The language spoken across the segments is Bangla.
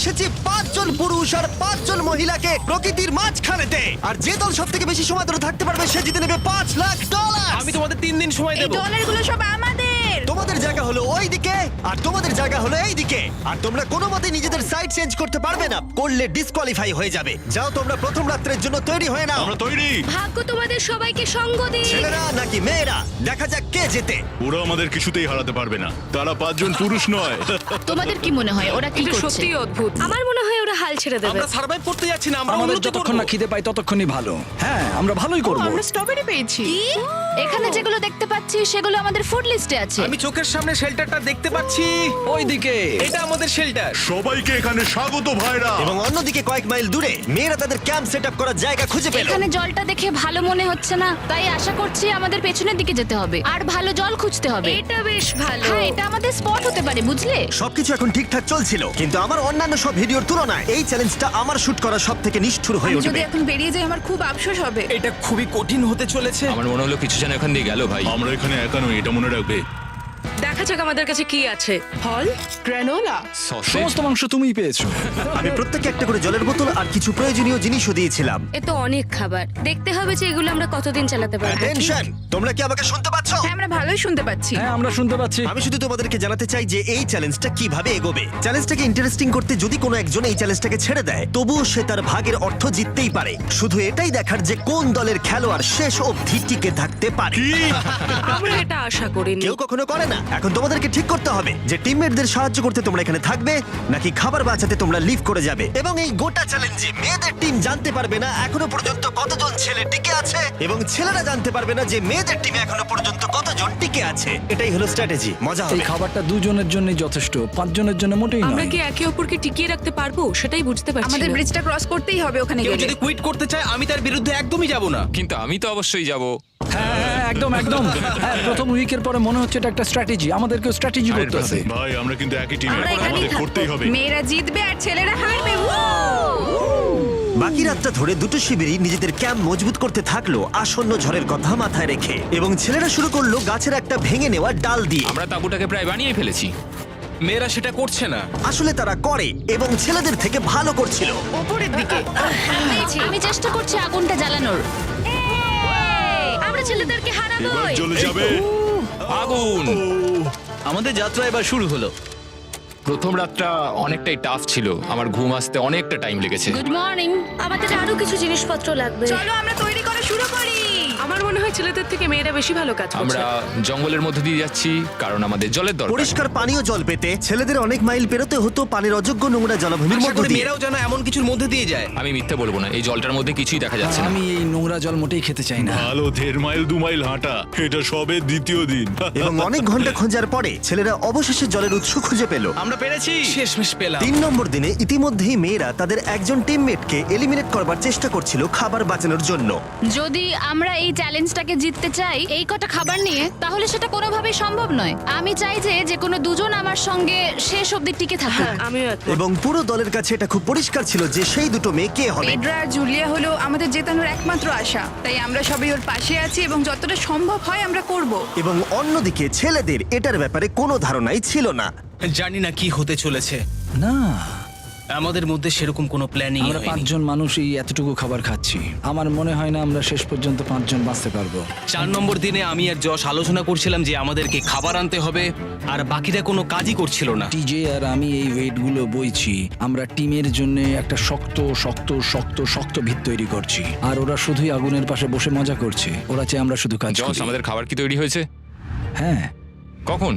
এসেছি 5 জন পুরুষ আর 5 জন মহিলাকে প্রকৃতির মাঝখানেতে, আর যে দল সব থেকে বেশি সময় ধরে থাকতে পারবে সে জিতে নেবে $5,00,000। আমি তোমাদের 3 দিন সময় এই দেবো। ডলারগুলো সব আমাদের। তোমাদের জায়গা হলো ওই দিকে আর তোমাদের জায়গা হলো এই দিকে, আর তোমরা কোনো মতে নিজেদের সাইড চেঞ্জ করতে পারবে না, করলে ডিসকোয়ালিফাই হয়ে যাবে। যাও তোমরা প্রথম রাত্রের জন্য তৈরি হয়ে নাও। আমরা তৈরি। ভাগ্য তোমাদের সবাইকে সঙ্গ দিক। ছেলেরা নাকি মেয়েরা, দেখা যাক কে জেতে। ওরা আমাদের কিছুতেই হারাতে পারবে না, তারা 5 জন পুরুষ নয়। তোমাদের কি মনে হয় ওরা কি এটা করছে? সত্যিই অদ্ভুত। আমার মনে হয় ওরা হাল ছেড়ে দেবে। আমরা সার্ভাইভ করতে যাচ্ছি না, আমরা আমাদের উন্নতি যতক্ষণ না করব। খিদে পাই ততক্ষণই ভালো। হ্যাঁ, আমরা ভালোই করব। আমরা স্ট্রবেরি পেয়েছি। কি? এখানে যেগুলো দেখতে পাচ্ছি সেগুলো আমাদের ফুড লিস্টে আছে। আমি চোখের সামনে শেল্টারটা দেখতে পাচ্ছি। ওইদিকে এটা আমাদের শেল্টার। সবাইকে এখানে স্বাগত ভাইরা। এবং অন্যদিকে কয়েক মাইল দূরে মেয়েরা তাদের ক্যাম্প সেট আপ করার জায়গা খুঁজে পেল। এখানে জলটা দেখে ভালো মনে হচ্ছে না, তাই আশা করছি আমাদের পেছনের দিকে যেতে হবে আর ভালো জল খুঁজতে হবে। এটা বেশ ভালো। হ্যাঁ, এটা আমাদের স্পট হতে পারে, বুঝলে? সবকিছু এখন ঠিকঠাক চলছিল, কিন্তু আমার অন্যান্য সব ভিডিওর তুলনায় এই চ্যালেঞ্জটা আমার শুট করা সব থেকে নিষ্ঠুর হয়ে আমি যদি উঠবে। এখন বেরিয়ে যাই আমার খুব আফসোস হবে। এটা খুবই কঠিন হতে চলেছে। আমার মনে হলো কিছু যেন এখান দিয়ে গেল ভাই। আমরা এখানে একা নই, এটা মনে রাখবে। দেখা যাক আমাদের কাছে কি আছে। ফল, গ্রানোলা। সসেজ। সমস্ত মাংস তুমিই পেয়েছো। আমি প্রত্যেককে একটা করে জলের বোতল আর কিছু প্রয়োজনীয় জিনিসও দিয়েছিলাম। এ তো অনেক খাবার, দেখতে হবে যে এগুলো আমরা কতদিন চালাতে পারবো। টেনশন, তোমরা কি আমাকে শুনতে পাচ্ছ? হ্যাঁ, আমরা ভালোই শুনতে পাচ্ছি। হ্যাঁ, আমরা শুনতে পাচ্ছি। আমি শুধু তোমাদেরকে জানাতে চাই যে এই চ্যালেঞ্জটা কিভাবে এগোবে। চ্যালেঞ্জটাকে ইন্টারেস্টিং করতে যদি কোনো একজন এই চ্যালেঞ্জটাকে ছেড়ে দেয়, তবুও সে তার ভাগের অর্থ জিততেই পারে। শুধু এটাই দেখার যে কোন দলের খেলোয়াড় শেষ অবধি টিকে থাকতে পারে। আমরা এটা আশা করিনি। কেউ কখনো করে না। এখন তোমাদেরকে ঠিক করতে হবে যে টিমমেটদের সাহায্য করতে তোমরা এখানে থাকবে নাকি খাবার বাঁচাতে তোমরা লিভ করে যাবে। এবং এই গোটা চ্যালেঞ্জে মেয়েদের টিম জানতে পারবে না এখনো পর্যন্ত কতজন ছেলে টিকে আছে, এবং ছেলেরা জানতে পারবে না যে মেয়েদের টিমে এখনো পর্যন্ত কতজন টিকে আছে। এটাই হলো স্ট্র্যাটেজি। মজা এই হবে। খাবারটা দুজনের জন্যই যথেষ্ট, 5 জনের জন্য মোটেই আমরা নয়। কি একে অপরকে টিকিয়ে রাখতে পারবো সেটাই বুঝতে পারছি আমাদের না। ব্রিজটা ক্রস করতেই হবে ওখানে কেউ গেলে। যদি কুইট করতে চায় আমি তার বিরুদ্ধে একদমই যাব না। কিন্তু আমি তো অবশ্যই যাব। হ্যাঁ, হ্যাঁ, একদম একদম। হ্যাঁ, প্রথম উইকের পরে মনে হচ্ছে এটা একটা স্ট্র্যাটেজি। আমাদেরকেও স্ট্র্যাটেজি করতে হবে। ভাই আমরা কিন্তু একই টিমে, আমরা এখানেই আমাদের থাকবো। করতেই হবে। মেয়েরা জিতবে আর ছেলেরা হারবে। বাকি রাতটা ধরে দুটো শিবিরই নিজেদের ক্যাম্প মজবুত করতে থাকলো আসন্ন ঝড়ের কথা মাথায় রেখে, এবং ছেলেরা শুরু করলো গাছের একটা ভেঙে নেওয়া ডাল দিয়ে। আমরা তাঁবুটাকে প্রায় বানিয়ে ফেলেছি। মেয়েরা সেটা করছে না। আসলে তারা করে এবং ছেলেদের থেকে ভালো করছিল। উপরের দিকে। আমি চেষ্টা করছি আগুনটা জ্বালানোর। আমরা ছেলেদেরকে এবার হারাবোই। জ্বলে যাবে। আগুন। আমাদের যাত্রা এবার শুরু হলো। প্রথম রাতটা অনেকটাই টাফ ছিল, আমার ঘুম আসতে অনেকটা টাইম লেগেছে। Good morning. আমাদের আরো কিছু জিনিসপত্র লাগবে। চলো আমরা তৈরি করা শুরু করি। আমার মনে হয় ছেলেদের থেকে মেয়েরা বেশি ভালো কাজ করছে। আমরা জঙ্গলের মধ্যে দিয়ে যাচ্ছি কারণ আমাদের জলের দরকার। পরিষ্কার পানীয় জল পেতে ছেলেদের অনেক মাইল পেরোতে হতো পানির অযোগ্য নোংরা জলাভূমির আশা মধ্য করি দিয়ে। মেয়েরাও যেন এমন কিছুর মধ্যে দিয়ে যায়। আমি মিথ্যে বলবো না, এই জলটার মধ্যে কিছুই দেখা যাচ্ছে না। আমি এই নোংরা জল মোটেই খেতে চাই না। ভালো 1.5 মাইল 2 মাইল হাঁটা, এটা সবে দ্বিতীয় দিন। এবং অনেক ঘন্টা খোঁজার পরে ছেলেরা অবশেষে জলের উৎস খুঁজে পেল। আমরা পেরেছি, শেষমেশ পেলাম। 3 নম্বর দিনে ইতিমধ্যেই মেয়েরা তাদের একজন টিমমেটকে এলিমিনেট করবার চেষ্টা করছিল খাবার বাঁচানোর জন্য। যদি আমরা এই চ্যালেঞ্জটাকে জিততে চাই এই কটা খাবার নিয়ে, তাহলে সেটা কোনোভাবেই সম্ভব নয়। আমি চাই যে কোনো দুজন আমার সঙ্গে শেষ অবধি টিকে থাকুক। আমিও একমত। এবং পুরো দলের কাছে এটা খুব পরিষ্কার ছিল যে সেই দুটো মেয়ে কে হবে। পেড্রা আর জুলিয়া হলো আমাদের জেতানোর একমাত্র আশা, তাই আমরা সবাই ওর পাশে আছি এবং যতটা সম্ভব হয় আমরা করব। এবং অন্যদিকে ছেলেদের এটার ব্যাপারে কোনো ধারণাই ছিল না। জানি না কি হতে চলেছে। না, আমাদের মধ্যে সেরকম কোনো প্ল্যানিং আমরা 5 জন মানুষ এই এতটুকু খাবার খাচ্ছি। আমার মনে হয় না আমরা শেষ পর্যন্ত 5 জন বাঁচতে পারবো। 4 নম্বর দিনে আমি আর যশ আলোচনা করছিলাম যে আমাদেরকে খাবার আনতে হবে, আর বাকিরা কোনো কাজই করছিল না। টিজে আর আমি এই ওয়েটগুলো বইছি। আমরা টিমের জন্য একটা শক্ত শক্ত শক্ত শক্ত ভিত তৈরি করছি, আর ওরা শুধুই আগুনের পাশে বসে মজা করছে। ওরা চাই আমরা শুধু কাজ জস, করি। আমাদের খাবার কি তৈরি হয়েছে? হ্যাঁ, কখন?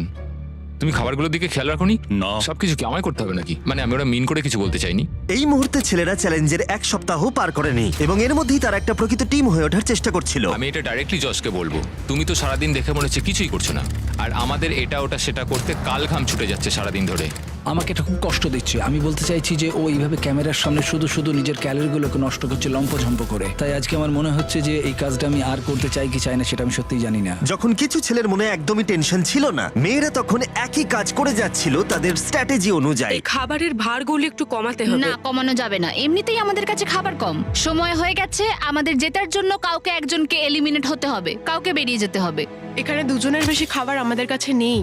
তুমি খাবারগুলোর দিকে খেয়াল রাখোনি? না। সবকিছু কি আমায় করতে হবে নাকি? মানে আমি ওরা মিন করে কিছু বলতে চাইনি। এই মুহূর্তে ছেলেরা চ্যালেঞ্জের 1 সপ্তাহ পার করেনি, এবং এর মধ্যেই তারা একটা প্রকৃত টিম হয়ে ওঠার চেষ্টা করছিল। আমি এটা ডাইরেক্টলি জসকে বলবো। তুমি তো সারাদিন দেখে মনে হচ্ছে কিছুই করছো না, আর আমাদের এটা ওটা সেটা করতে কাল ঘাম ছুটে যাচ্ছে সারাদিন ধরে। আমাকে এটা খুব কষ্ট দিচ্ছে। আমি বলতে চাইছি যে ও এইভাবে ক্যামেরার সামনে শুধু শুধু নিজের ক্যালোরিগুলোকে নষ্ট করছে লম্পঝম্প করে। তাই আজকে আমার মনে হচ্ছে যে এই কাজটা আমি আর করতে চাই কি চাই না সেটা আমি সত্যিই জানি না। যখন কিছু ছেলের মনে একদমই টেনশন ছিল না, মেয়েরা তখন একই কাজ করে যাচ্ছিল তাদের স্ট্র্যাটেজি অনুযায়ী। এই খাবারের ভারগুলো একটু কমাতে হবে। না, কমানো যাবে না। এমনিতেই আমাদের কাছে খাবার কম। সময় হয়ে গেছে আমাদের জেতার জন্য। কাউকে একজনকে এলিমিনেট হতে হবে, কাউকে বেরিয়ে যেতে হবে। এখানে দুজনের বেশি খাবার আমাদের কাছে নেই।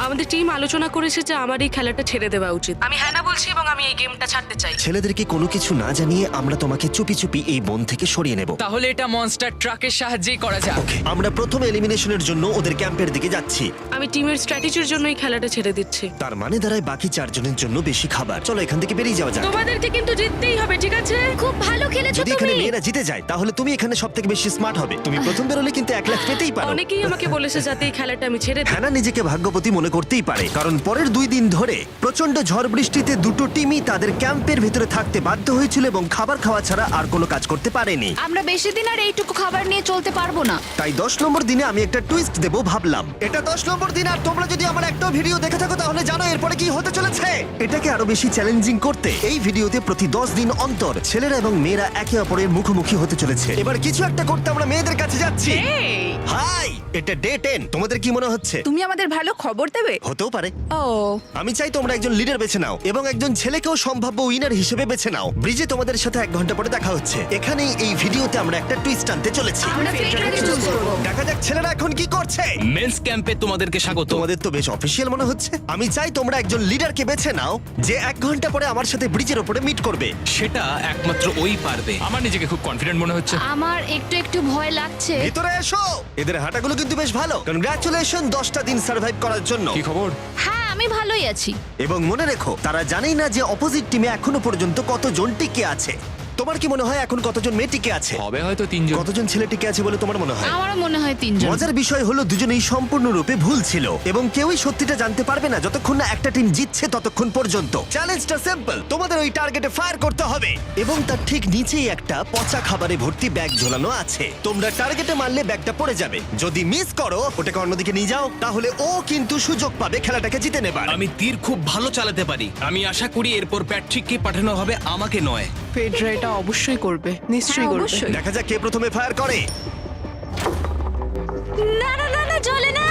আমাদের টিম আলোচনা করেছে যে আমার এই খেলাটা ছেড়ে দেওয়া উচিত। আমি হ্যাঁ না বলছি এবং আমি এই গেমটা ছাড়তে চাই। ছেলেদেরকে কোনো কিছু না জানিয়ে আমরা তোমাকে চুপি চুপি এই বন থেকে সরিয়ে নেব। তাহলে এটা মনস্টার ট্রাকের সাহায্যেই করা যাক। ওকে, আমরা প্রথম এলিমিনেশনের জন্য ওদের ক্যাম্পের দিকে যাচ্ছি। আমি টিমের স্ট্র্যাটেজির জন্য এই খেলাটা ছেড়ে দিচ্ছি। তার মানে দাঁড়ায় বাকি 4 জনের জন্য বেশি খাবার। চলো এখান থেকে বেরিয়ে যাওয়া যাক। তোমাদেরকে কিন্তু জিততেই হবে, ঠিক আছে? খুব ভালো খেলেছো যদি এখানে তুমি। মেয়েরা জিতে যায় তাহলে তুমি এখানে সবথেকে বেশি স্মার্ট হবে। তুমি প্রথম বেরোলে কিন্তু 1 লাখ পেতেই পারো। অনেকেই আমাকে বলেছে যাতে এই খেলাটা আমি ছেড়ে দিই। হ্যানা নিজেকে ভাগ্যবতী মনে করতেই পারে, কারণ পরের 2 দিন ধরে প্রচন্ড ঝড় বৃষ্টিতে দুটো টিমই তাদের ক্যাম্পের ভিতরে থাকতে বাধ্য হয়েছিল এবং খাবার খাওয়া ছাড়া আর কোনো কাজ করতে পারেনি। আমরা বেশি দিন আর এইটুকু খাবার নিয়ে চলতে পারবো না। তাই 10 নম্বর দিনে আমি একটা টুইস্ট দেব ভাবলাম। এটা 10 নম্বর দিন, আর তোমরা যদি আমার একটা ভিডিও দেখে থাকো তাহলে জানো এরপরে কি হতে চলেছে। এটাকে আরো বেশি চ্যালেঞ্জিং করতে এই ভিডিওতে প্রতি 10 দিন অন্তর ছেলেরা এবং মেয়েরা একে অপরের মুখোমুখি হতে চলেছে। এবার কিছু একটা করতে আমরা মেয়েদের কাছে যাচ্ছি। হাই, এটা ডে 10। তোমাদের কি মনে হচ্ছে? তুমি আমাদের ভালো খবর দেবে? হতেও পারে। ও, আমি চাই তোমরা একজন লিডার বেছে নাও এবং একজন ছেলেকেও সম্ভাব্য উইনার হিসেবে বেছে নাও। ব্রিজে তোমাদের সাথে 1 ঘন্টা পরে দেখা হচ্ছে। এখানেই এই ভিডিওতে আমরা একটা টুইস্ট আনতে চলেছি। আমরা ফেডরারকে চুজ করব। দেখা যাক ছেলেরা এখন কি করছে। মেন্স ক্যাম্পে তোমাদেরকে স্বাগত। তোমাদের তো বেশ অফিসিয়াল মনে হচ্ছে। আমি চাই তোমরা একজন লিডারকে বেছে নাও যে 1 ঘন্টা পরে আমার সাথে ব্রিজের উপরে মিট করবে। সেটা একমাত্র ওই পারবে। আমার নিজেকে খুব কনফিডেন্ট মনে হচ্ছে। আমার একটু একটু ভয় লাগছে। ভিতরে এসো। এদের হাঁটাগুলো কিন্তু বেশ ভালো। কনগ্রাচুলেশন 10টা দিন সার্ভাইভ করার জন্য। কি খবর? হ্যাঁ, আমি ভালোই আছি। এবং মনে রেখো, তারা জানেই না যে অপোজিট টিমে এখনো পর্যন্ত কতজন টিকে আছে। তোমার কি মনে হয় এখন কতজন মেয়ে টিকে আছে? হবে হয়তো 3 জন। কতজন ছেলে টিকে আছে বলে তোমার মনে হয়? আমারও মনে হয় 3 জন। মজার বিষয় হলো দুজনেই সম্পূর্ণরূপে ভুল ছিল এবং কেউই সত্যিটা জানতে পারবে না যতক্ষণ না একটা টিম জিতছে ততক্ষণ পর্যন্ত। চ্যালেঞ্জটা সিম্পল, তোমাদের ওই টার্গেটে ফায়ার করতে হবে এবং তার ঠিক নিচেই একটা পচা খাবারে ভর্তি ব্যাগ ঝোলানো আছে। তোমরা টার্গেটে মারলে ব্যাগটা পড়ে যাবে। যদি মিস করো, ওটাকে অন্যদিকে নিয়ে যাও, তাহলে ও কিন্তু সুযোগ পাবে খেলাটাকে জিতে নেবার। আমি তীর খুব ভালো চালাতে পারি। আমি আশা করি এরপর প্যাট্রিককে পাঠানো হবে, আমাকে নয়। ফেডরা এটা অবশ্যই করবে, নিশ্চয়ই হ্যাঁ, করবে। অবশ্যই। দেখা যাক কে প্রথমে ফায়ার করে। না না না না, চলে না।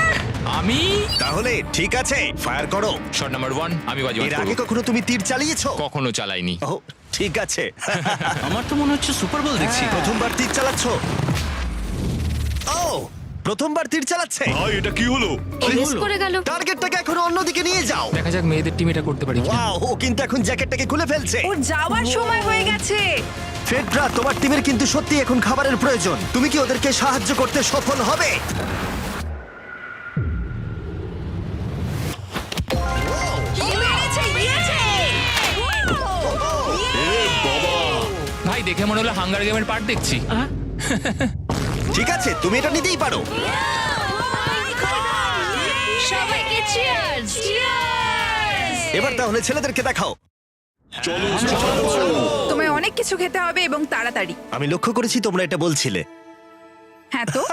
আমি তাহলে ঠিক আছে, ফায়ার করো। শট নাম্বার 1 আমি বাজি এর আগে মারব। কখনো তুমি তীর চালিয়েছো? কখনো চালাইনি। ও, ঠিক আছে। আমার তো মনে হচ্ছে সুপার বল দেখছি। প্রথমবার তীর চালাচ্ছ? ও, প্রথমবার তীর চালাচ্ছে। ভাই এটা কি হলো? মিস করে গেল। টার্গেটটাকে এখন অন্যদিকে নিয়ে যাও। দেখা যাক মেয়েদের টিম এটা করতে পারি কিনা। ওয়াও, ও কিন্তু এখন জ্যাকেটটাকে খুলে ফেলছে। ওর যাওয়ার সময় হয়ে গেছে। ফেডরা, তোমার টিমের কিন্তু সত্যি এখন খাবারের প্রয়োজন। তুমি কি ওদেরকে সাহায্য করতে সফল হবে? ভাই দেখে মনে হলো হাঙ্গার গেমের পার্ট দেখছি। ঠিক আছে, তুমি এটা নিতেই পারো। সবাইকে চিয়ার্স। চিয়ার্স। এবার তাহলে ছেলেদেরকে দেখাও। তোমায় অনেক কিছু খেতে হবে এবং তাড়াতাড়ি। আমি লক্ষ্য করেছি তোমরা এটা বলছিলে। হ্যাঁ তো,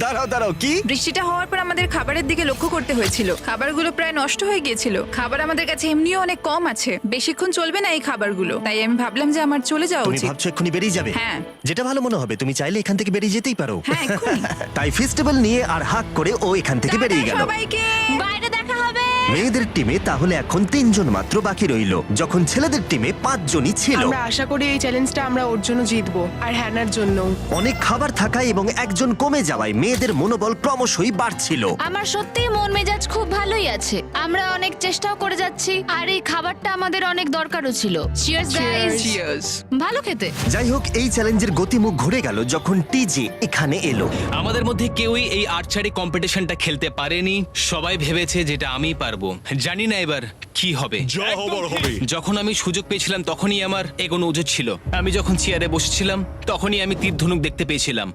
দাঁড়াও দাঁড়াও, কি? বৃষ্টিটা হওয়ার পর আমাদের খাবারের দিকে লক্ষ্য করতে হয়েছিল। খাবারগুলো প্রায় নষ্ট হয়ে গিয়েছিল। খাবার আমাদের কাছে এমনিও অনেক কম আছে, বেশিক্ষণ চলবে না এই খাবারগুলো। তাই আমি ভাবলাম যে আমার চলে যাওয়া তুমি উচিত। ভাবছো এক্ষুনি বেরিয়ে যাবে? হ্যাঁ। যেটা ভালো মনে হবে। তুমি চাইলে এখান থেকে বেরিয়ে যেতেই পারো। হ্যাঁ, এক্ষুনি। তাই ফেস্টিভ্যাল নিয়ে আর হাক করে ও এখান থেকে বেরিয়ে গেল। টাটা সবাইকে। বাইরে দেখা হবে। মেয়েদের টিমে তাহলে এখন 3 জন মাত্র বাকি রইল, যখন ছেলেদের টিমে 5 জনই ছিল। আমরা আশা করি এই চ্যালেঞ্জটা আমরা ওর জন্য জিতবো, আর হ্যানার জন্য। অনেক খাবার থাকায় এবং একজন কমে যাওয়ায় মেয়েদের মনোবল ক্রমশই বাড়ছিল। আমার সত্যিই মন মেজাজ খুব ভালোই আছে। আমরা অনেক চেষ্টাও করে যাচ্ছি আর এই খাবারটা আমাদের অনেক দরকারও ছিল। Cheers guys. চিয়ার্স। ভালো খেতে। যাই হোক, এই চ্যালেঞ্জের গতিমুখ ঘুরে গেল যখন টিজে এখানে এলো। আমাদের মধ্যে কেউই এই আর্চারি কম্পিটিশনটা খেলতে পারেনি। সবাই ভেবেছে যেটা আমি পারবো। জানি না এবার কি হবে। যা হবার হবে। যখন আমি সুযোগ পেয়েছিলাম তখনই আমার এগোনো উচিত ছিল। আমি যখন চেয়ারে বসেছিলাম তখনই আমি তীর ধনুক দেখতে পেয়েছিলাম।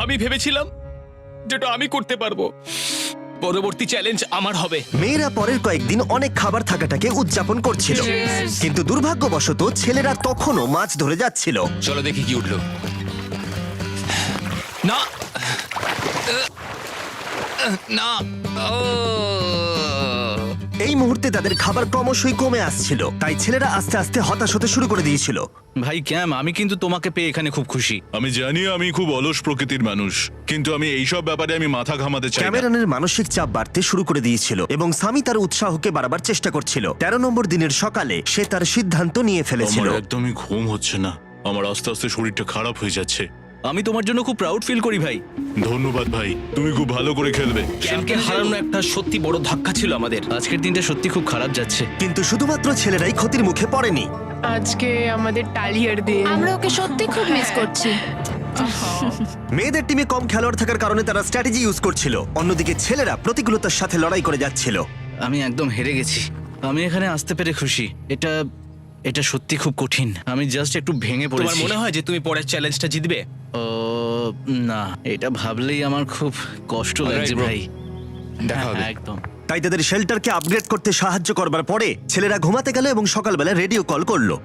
আমি ভেবেছিলাম যেটা আমি করতে পারবো। পরবর্তী চ্যালেঞ্জ আমার হবে। মেয়েরা পরের কয়েকদিন অনেক খাবার থাকাটাকে উদযাপন করছিল, কিন্তু দুর্ভাগ্যবশত ছেলেরা তখনও মাছ ধরে যাচ্ছিল। চলো দেখি কি উঠলো। না না ও এই মুহূর্তে তাদের খাবার ক্রমশই কমে আসছিল, তাই ছেলেরা আস্তে আস্তে হতাশ হতে শুরু করে দিয়েছিল। ভাই ক্যাম, আমি কিন্তু তোমাকে পেয়ে এখানে খুব খুশি। আমি জানি আমি খুব অলস প্রকৃতির মানুষ, কিন্তু আমি এইসব ব্যাপারে আমি মাথা ঘামাতে চাই না। ক্যামেরনের মানসিক চাপ বাড়তে শুরু করে দিয়েছিল এবং সামি তার উৎসাহকে বাড়াবার চেষ্টা করছিল। 13 নম্বর দিনের সকালে সে তার সিদ্ধান্ত নিয়ে ফেলেছিল। আমার একদমই ঘুম হচ্ছে না। আমার আস্তে আস্তে শরীরটা খারাপ হয়ে যাচ্ছে। আমি তোমার জন্য খুব প্রাউড ফিল করি ভাই। ধন্যবাদ ভাই, তুমি খুব ভালো করে খেলবে। ক্যাম্পকে হারানো একটা সত্যি বড় ধাক্কা ছিল আমাদের। আজকের দিনটা সত্যি খুব খারাপ যাচ্ছে। কিন্তু শুধুমাত্র ছেলেরাই ক্ষতির মুখে পড়েনি। আজকে আমাদের টালিয়ার দিন। আমরা ওকে সত্যি খুব মিস করছি। মেয়েদের টিমে কম খেলোয়াড় থাকার কারণে তারা স্ট্র্যাটেজি ইউজ করছিল, অন্যদিকে ছেলেরা প্রতিকূলতার সাথে লড়াই করে যাচ্ছিল। আমি একদম হেরে গেছি। আমি এখানে আসতে পেরে খুশি। এটা সত্যি খুব কঠিন। আমি জাস্ট একটু ভেঙে তোমার পড়েছি। মনে হয় যে তুমি পরের চ্যালেঞ্জটা জিতবে? ও না, এটা ভাবলেই আমার খুব কষ্ট লাগছে bro. ভাই। দেখা হবে। হ্যাঁ, একদম। তাই তাদের শেল্টারকে আপগ্রেড করতে সাহায্য করবার পরে ছেলেরা ঘুমাতে গেল এবং সকালবেলা রেডিও কল করলো।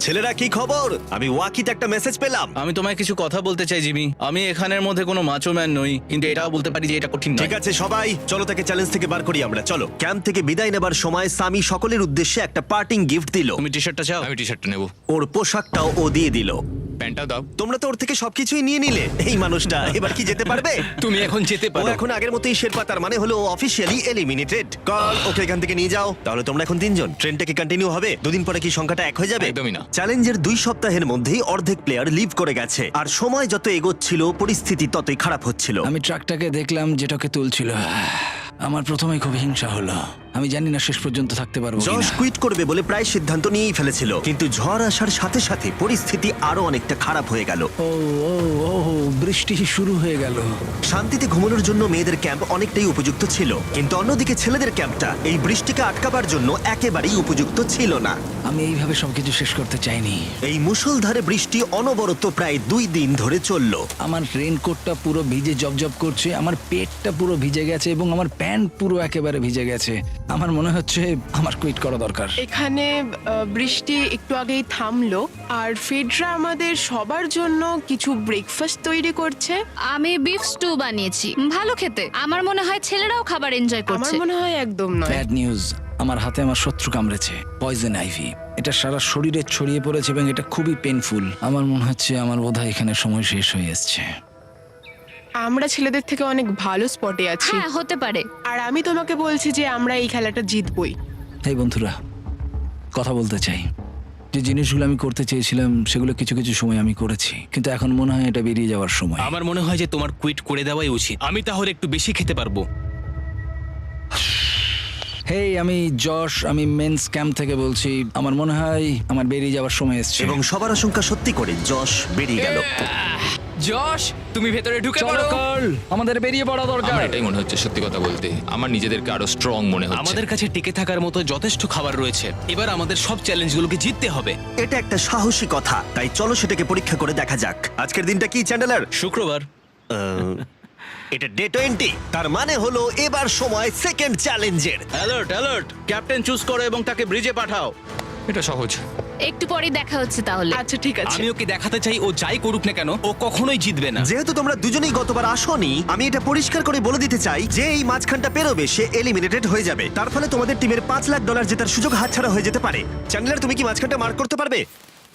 ছেলেরা, কি খবর? আমি ওয়াকিতে একটা মেসেজ পেলাম। আমি তোমায় কিছু কথা বলতে চাই জিমি। আমি এখানের মধ্যে কোনো মাচো ম্যান নই, কিন্তু এটাও বলতে পারি যে এটা কঠিন নয়। ঠিক আছে সবাই, চলো তাকে চ্যালেঞ্জ থেকে বার করি আমরা। চলো। ক্যাম্প থেকে বিদায় নেবার সময় সামি সকলের উদ্দেশ্যে একটা পার্টিং গিফট দিল। তুমি টি শার্টটা চাও? আমি টি শার্টটা নেবো, ওর পোশাকটাও ও দিয়ে দিল। প্যান্টটাও দাও। তোমরা তো ওর থেকে সবকিছুই নিয়ে নিলে। এই মানুষটা এবার কি যেতে পারবে? তুমি এখন যেতে ও পারো। এখন আগের মতোই শেরপা, তার মানে হলো অফিসিয়ালি এলিমিনেটেড। কল ওকে এখান থেকে নিয়ে যাও। তাহলে তোমরা এখন 3 জন। ট্রেনটা কি কন্টিনিউ হবে? দুদিন পরে কি সংখ্যাটা 1 হয়ে যাবে? একদমই না। চ্যালেঞ্জের 2 সপ্তাহের মধ্যেই অর্ধেক প্লেয়ার লিভ করে গেছে, আর সময় যত এগোচ্ছিল পরিস্থিতি ততই খারাপ হচ্ছিল। আমি ট্রাকটাকে দেখলাম যেটাকে তুলছিল। আমার প্রথমেই খুব হিংসা হলো। আমি জানি না শেষ পর্যন্ত থাকতে পারবো জশ কিনা। কুইট করবে বলে প্রায় সিদ্ধান্ত নিয়েই ফেলেছিল, কিন্তু ঝড় আসার সাথে সাথে পরিস্থিতি আরো অনেকটা খারাপ হয়ে গেল। ও ও ও বৃষ্টি শুরু হয়ে গেল। শান্তিতে ঘুমানোর জন্য মেয়েদের ক্যাম্প অনেকটাই উপযুক্ত ছিল, কিন্তু অন্যদিকে ছেলেদের ক্যাম্পটা এই বৃষ্টিকে আটকাবার জন্য একেবারেই উপযুক্ত ছিল না। আমি এইভাবে সবকিছু শেষ করতে চাইনি। এই মুষলধারে বৃষ্টি অনবরত প্রায় 2 দিন ধরে চললো। আমার রেনকোটটা পুরো ভিজে জবজব করছে, আমার পেটটা পুরো ভিজে গেছে এবং আমার প্যান্ট পুরো একেবারে ভিজে গেছে। আমার মনে হচ্ছে আমার কুইট করা দরকার। এখানে বৃষ্টি একটু আগেই থামলো, আর ফেডরা আমাদের সবার জন্য কিছু ব্রেকফাস্ট তৈরি করছে। আমি বিফ স্টু বানিয়েছি, ভালো খেতে। আমার মনে হয় ছেলেরাও খাবার এনজয় আমার করছে। মনে হয় একদম নয়। ব্যাড নিউজ, আমার হাতে আমার শত্রু কামড়েছে, পয়জন আইভি। এটা সারা শরীরে ছড়িয়ে পড়েছে এবং এটা খুবই পেনফুল। আমার মনে হচ্ছে আমার বোধহয় এখানে সময় শেষ হয়ে এসছে। আমরা ছেলেদের থেকে অনেক ভালো স্পটে আছি, হ্যাঁ, হতে পারে। আর আমি তোমাকে বলছি যে আমরা এই খেলাটা জিতবই। এই বন্ধুরা, কথা বলতে চাই। যে জিনিসগুলো আমি করতে চেয়েছিলাম সেগুলো কিছু কিছু সময় আমি করেছি, কিন্তু এখন মনে হয় এটা বেরিয়ে যাওয়ার সময়। আমার মনে হয় যে তোমার কুইট করে দেওয়াই উচিত। আমি তাহলে একটু বেশি খেতে পারবো। হেই, আমি যশ, আমি মেন্স ক্যাম্প থেকে বলছি। আমার মনে হয় আমার বেরিয়ে যাওয়ার সময় এসছে। এবং সবার আশঙ্কা সত্যি করে যশ বেরিয়ে গেল। যশ, তুমি ভেতরে ঢুকে চলো পড়ো। কার্ল, আমাদের বেরিয়ে পড়া দরকার। আমার এটাই মনে হচ্ছে, সত্যি কথা বলতে আমার নিজেদেরকে আরো স্ট্রং মনে হচ্ছে। আমাদের কাছে টিকে থাকার মতো যথেষ্ট খাবার রয়েছে। এবার আমাদের সব চ্যালেঞ্জগুলোকে জিততে হবে। এটা একটা সাহসী কথা, তাই চলো সেটাকে পরীক্ষা করে দেখা যাক। আজকের দিনটা কি চ্যান্ডেলার? শুক্রবার। এটা ডে 20, তার মানে হলো এবার সময় সেকেন্ড চ্যালেঞ্জের। অ্যালার্ট অ্যালার্ট, ক্যাপ্টেন চুজ করো এবং তাকে ব্রিজে পাঠাও। এটা সহজ। একটু পরেই দেখা হচ্ছে তাহলে। আচ্ছা ঠিক আছে। আমি ওকে দেখাতে চাই ও যাই করুক না কেন ও কখনোই জিতবে না। যেহেতু তোমরা দুজনেই গতবার আসোনি, আমি এটা পরিষ্কার করে বলে দিতে চাই যে এই মাঝখানটা পেরোবে সে এলিমিনেটেড হয়ে যাবে। তার ফলে তোমাদের টিমের $5 লাখ জেতার সুযোগ হাতছাড়া হয়ে যেতে পারে। চ্যান্ডেলার, তুমি কি মাঝখানটা মার্ক করতে পারবে?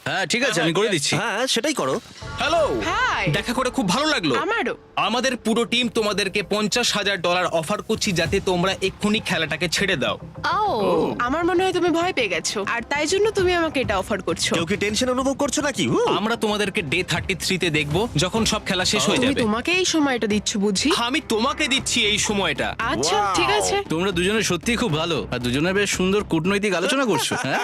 হ্যাঁ ঠিক আছে, আমি করে দিচ্ছি। হ্যাঁ, সেটাই করো। Hello, hi. দেখা করে খুব ভালো লাগলো। আমারও। আমাদের পুরো টিম তোমাদেরকে $50,000 অফার করছি যাতে তোমরা এক্ষুনি খেলাটাকে ছেড়ে দাও। ও, আমার মনে হয় তুমি ভয় পেয়ে গেছো, আর তাই জন্য তুমি আমাকে এটা অফার করছো। কেউ কি টেনশন অনুভব করছো নাকি? আমরা তোমাদেরকে ডে 33 তে দেখবো যখন সব খেলা শেষ হয়ে তুমি যাবে। তোমাকে এই সময়টা দিচ্ছ বুঝি? আমি তোমাকে দিচ্ছি এই সময়টা। আচ্ছা ঠিক আছে। তোমরা দুজনে সত্যি খুব ভালো, আর দুজনে বেশ সুন্দর কূটনৈতিক আলোচনা করছো। হ্যাঁ,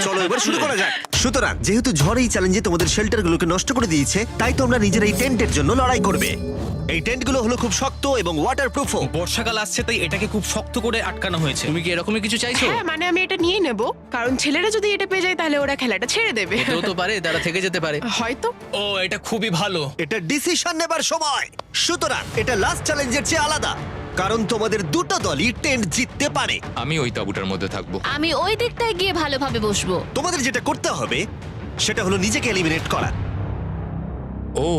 চলো এবার শুরু করা যাক। সুতরাং যেহেতু ঝড় এই চ্যালেঞ্জে তোমাদের শেল্টারগুলোকে নষ্ট করে দিয়েছে, তাই তোমরা নিজের এই টেন্টের জন্য লড়াই করবে। এই টেন্টগুলো হলো খুব শক্ত এবং ওয়াটারপ্রুফও। বর্ষাকাল আসছে তাই এটাকে খুব শক্ত করে আটকানো হয়েছে। তুমি কি এরকমই কিছু চাইছো? হ্যাঁ মানে আমি এটা নিয়ে নেব, কারণ ছেলেরা যদি এটা পেয়ে যায় তাহলে ওরা খেলাটা ছেড়ে দেবে। হতেও তো পারে তারা থেকে যেতে পারে। হয়তো। ও, এটা খুবই ভালো। এটা ডিসিশন নেবার সময়। সুতরাং এটা লাস্ট চ্যালেঞ্জের চেয়ে আলাদা, কারণ তোমাদের দুটো দলই টেন্ট জিততে পারে। আমি ওই তাঁবুটার মধ্যে থাকবো। আমি ওই দিকটায় গিয়ে ভালোভাবে বসবো। তোমাদের যেটা করতে হবে সেটা হলো নিজেকে এলিমিনেট করা। ও,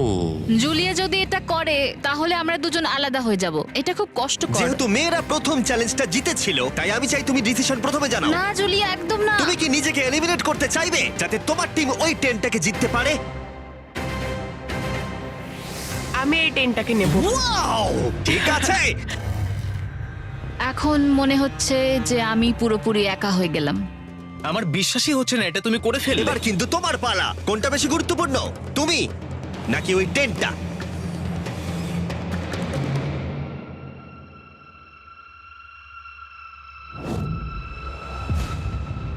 জুলিয়া যদি এটা করে তাহলে আমরা দুজন আলাদা হয়ে যাব। এটা খুব কষ্টকর। যেহেতু মেয়েরা প্রথম চ্যালেঞ্জটা জিতেছিল, তাই আমি চাই তুমি ডিসিশন প্রথমে জানাও। না জুলিয়া, একদম না। তুমি কি নিজেকে এলিমিনেট করতে চাইবে যাতে তোমার টিম ওই টেন্টটাকে জিততে পারে? আমি এই টেনটাকে নেব। ওয়াও, ঠিক আছে। এখন মনে হচ্ছে যে আমি পুরোপুরি একা হয়ে গেলাম। আমার বিশ্বাসই হচ্ছে না এটা তুমি করে ফেললে। এবার কিন্তু তোমার পালা। কোনটা বেশি গুরুত্বপূর্ণ, তুমি নাকি ওই টেন্টটা?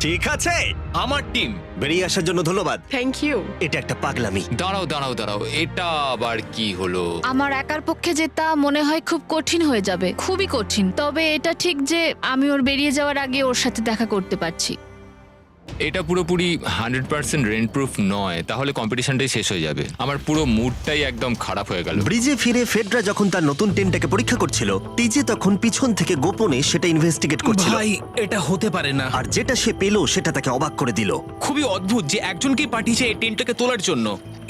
ঠিক আছে, আমার টিম। বেরিয়ে আসার জন্য ধন্যবাদ। Thank you. এটা একটা পাগলামি। দাঁড়াও দাঁড়াও দাঁড়াও, এটা আবার কি হলো? আমার একার পক্ষে জেতা মনে হয় খুব কঠিন হয়ে যাবে, খুবই কঠিন। তবে এটা ঠিক যে আমি ওর বেরিয়ে যাওয়ার আগে ওর সাথে দেখা করতে পারছি। এটা পুরোপুরি 100% রেন্ট প্রুফ নয়, তাহলে কম্পিটিশনটাই শেষ হয়ে যাবে। আমার পুরো মুডটাই একদম খারাপ হয়ে গেল। ব্রিজে ফিরে ফেডরা যখন তার নতুন টেন্টটাকে পরীক্ষা করছিল, টিজে তখন পিছন থেকে গোপনে সেটা ইনভেস্টিগেট করছিল। ভাই এটা হতে পারে না। আর যেটা সে পেলো সেটা তাকে অবাক করে দিল। খুবই অদ্ভুত যে একজনকেই পাঠিয়েছে এই টেন্টটাকে তোলার জন্য।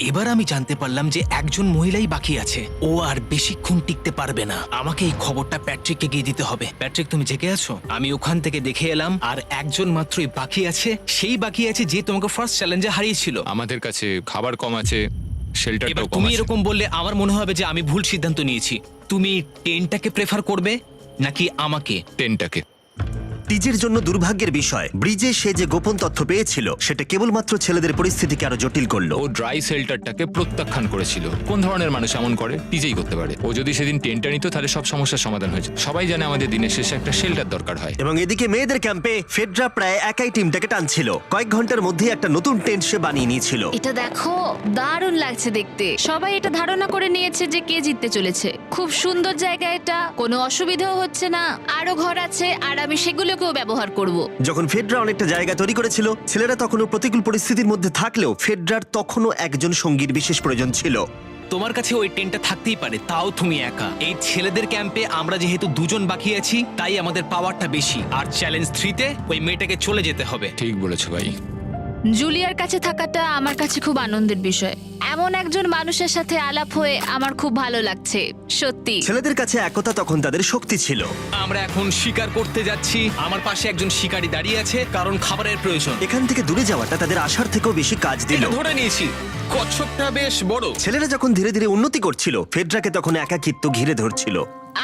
এবার আমি জানতে পারলাম যে একজন মহিলাই বাকি আছে। ও আর বেশিক্ষণ টিকতে পারবে না। আমাকে এই খবরটা প্যাট্রিককে গিয়ে দিতে হবে। প্যাট্রিক, তুমি জেগে আছো? আমি ওখান থেকে দেখে এলাম আর একজন মাত্রই বাকি আছে। সেই বাকি আছে যে তোমাকে ফার্স্ট চ্যালেঞ্জে হারিয়েছিল। আমাদের কাছে খাবার কম আছে, শেল্টারটাও এবার কম তুমি আছে। এরকম বললে আমার মনে হবে যে আমি ভুল সিদ্ধান্ত নিয়েছি। তুমি টেন্টটাকে প্রেফার করবে নাকি আমাকে? টেনটাকে। টিজের জন্য দুর্ভাগ্যের বিষয়, ব্রিজে সে যে গোপন তথ্য পেয়েছিল সেটা কেবলমাত্র ছেলেদের পরিস্থিতিকে আরো জটিল করলো। ও ড্রাই শেল্টারটাকে প্রত্যাখ্যান করেছিল। কোন ধরনের মানুষ এমন করে? টিজেই করতে পারে। ও যদি সেদিন টেন্টটা নিত তাহলে সব সমস্যার সমাধান হয়েছে। সবাই জানে আমাদের দিনের শেষে একটা শেল্টার দরকার হয়। এবং এদিকে মেয়েদের ক্যাম্পে ফেডরা প্রায় একাই টিমটাকে টানছিল। কয়েক ঘন্টার মধ্যে একটা নতুন টেন্ট সে বানিয়ে নিয়েছিল। এটা দেখো, দারুণ লাগছে দেখতে। সবাই এটা ধারণা করে নিয়েছে যে কে জিততে চলেছে। খুব সুন্দর জায়গা এটা, কোনো অসুবিধাও হচ্ছে না। আরো ঘর আছে আর আমি সেগুলোকেও ব্যবহার করব। যখন ফেডরা অনেকটা জায়গা তৈরি করেছিল, ছেলেরা তখনও প্রতিকূল পরিস্থিতির মধ্যে থাকলেও ফেডরার তখনও একজন সঙ্গীর বিশেষ প্রয়োজন ছিল। তোমার কাছে ওই টেন্টটা থাকতেই পারে, তাও তুমি একা। এই ছেলেদের ক্যাম্পে আমরা যেহেতু দুজন বাকি আছি, তাই আমাদের পাওয়ারটা বেশি। আর চ্যালেঞ্জ 3-তে ওই মেয়েটাকে চলে যেতে হবে। ঠিক বলেছো ভাই। জুলিয়ার কাছে থাকাটা আমার কাছে খুব আনন্দের বিষয়। এমন একজন মানুষের সাথে আলাপ হয়ে আমার খুব ভালো লাগছে, সত্যি। ছেলেদের কাছে একতা তখন তাদের শক্তি ছিল। আমরা এখন শিকার করতে যাচ্ছি। আমার পাশে একজন শিকারী দাঁড়িয়ে আছে, কারণ খাবারের প্রয়োজন। এখান থেকে দূরে যাওয়াটা তাদের আশার থেকেও বেশি কাজ দিল। এটা ধরে নিয়েছি। কচ্ছপটা বেশ বড়। ছেলেরা যখন ধীরে ধীরে উন্নতি করছিল, ফেডরাকে তখন একাকিত্ব ঘিরে ধরছিল।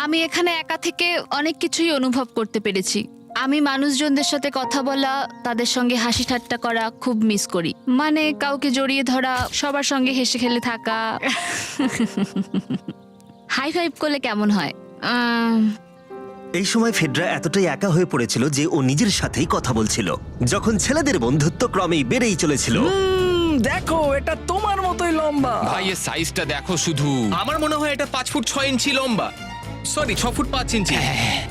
আমি এখানে একা থেকে অনেক কিছুই অনুভব করতে পেরেছি। আমি মানুষজনদের সাথে কথা বলা, তাদের সঙ্গে হাসি ঠাট্টা করা খুব মিস করি। মানে কাউকে জড়িয়ে ধরা, সবার সঙ্গে হেসে খেলে থাকা। হাই ফাইভ করলে কেমন হয়? এই সময় ফেডরা এতটাই একা হয়ে পড়েছিল যে ও নিজের সাথেই কথা বলছিল। যখন ছেলেদের বন্ধুত্ব ক্রমেই বেড়েই চলেছিল। দেখো, এটা তোমার মতোই লম্বা। ভাই এর সাইজটা দেখো শুধু। আমার মনে হয় এটা 5 ফুট 6 ইঞ্চি লম্বা। সরি, 6 ফুট 5 ইঞ্চি।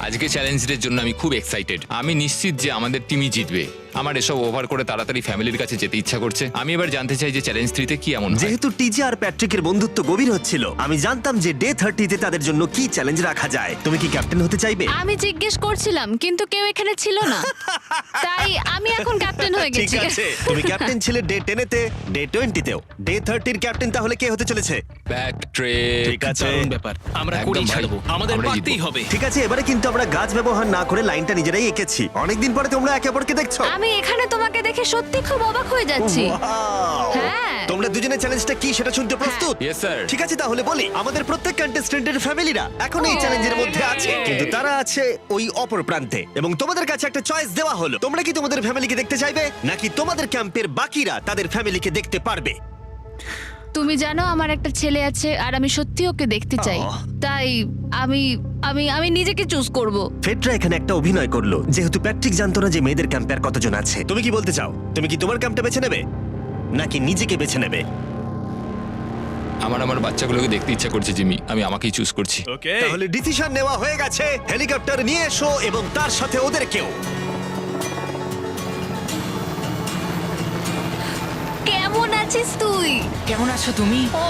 আজকে চ্যালেঞ্জের জন্য আমি খুব এক্সাইটেড। আমি নিশ্চিত যে আমাদের টিমই জিতবে। আমার এসব ওভার করে তাড়াতাড়ি ফ্যামিলির কাছে যেতে ইচ্ছা করছে। আমি এবার জানতে চাই যে চ্যালেঞ্জ 3-তে কি এমন হয়। যেহেতু টিজে আর প্যাট্রিকের বন্ধুত্ব গভীর হচ্ছিল, আমি জানতাম যে ডে 30-তে তাদের জন্য কি চ্যালেঞ্জ রাখা যায়। তুমি কি ক্যাপ্টেন হতে চাইবে? আমি জিজ্ঞেস করছিলাম কিন্তু কেউ এখানে ছিল না, তাই আমি এখন ক্যাপ্টেন হয়ে ঠিক গেছি। আছে, তুমি ক্যাপ্টেন ছিলে ডে 10-তে, ডে 20-তেও। ডে 30-র ক্যাপ্টেন তাহলে কে হতে চলেছে? প্যাট্রিক। ঠিক আছে, দারুণ ব্যাপার। আমরা একদম করেই ভাই। ছাড়বো। আমাদের আমরাই পারতেই জিতবো। হবে। ঠিক আছে, এবারে কিন্তু আমরা গাছ ব্যবহার না করে লাইনটা নিজেরাই এঁকেছি। অনেকদিন পরে তোমরা একে অপরকে দেখছো। আমি এখানে তোমাকে দেখে সত্যি খুব অবাক হয়ে যাচ্ছি। Wow! হ্যাঁ। তোমরা দুজনের চ্যালেঞ্জটা কি সেটা শুনতে প্রস্তুত? Yes, sir. ঠিক আছে, তাহলে বলি, আমাদের প্রত্যেক কন্টেস্টেন্টের ফ্যামিলিরা এখন এই চ্যালেঞ্জের মধ্যে আছে, কিন্তু তারা আছে ওই অপর প্রান্তে। এবং তোমাদের কাছে একটা চয়েস দেওয়া হলো, তোমরা কি তোমাদের ফ্যামিলিকে দেখতে চাইবে নাকি তোমাদের ক্যাম্পের বাকিরা তাদের ফ্যামিলিকে দেখতে পারবে? তুমি জানো আমার একটা ছেলে আছে আর আমি সত্যি ওকে দেখতে চাই। আহ। তাই আমি আমি আমি নিজেকে চুজ করব। ফেডরা এখানে একটা অভিনয় করলো, যেহেতু প্যাট্রিক জানতো না যে মেয়েদের ক্যাম্পে আর কতজন আছে। তুমি কি বলতে চাও? তুমি কি তোমার ক্যাম্পটা বেছে নেবে নাকি নিজেকে বেছে নেবে? আমার বাচ্চাগুলোকে দেখতে ইচ্ছা করছে জিমি। আমি আমাকেই চুজ করছি। তাহলে ডিসিশন নেওয়া হয়ে গেছে। হেলিকপ্টার নিয়ে এসো এবং তার সাথে ওদেরকেও। কেমন আছিস তুই? কেমন আছো তুমি? ও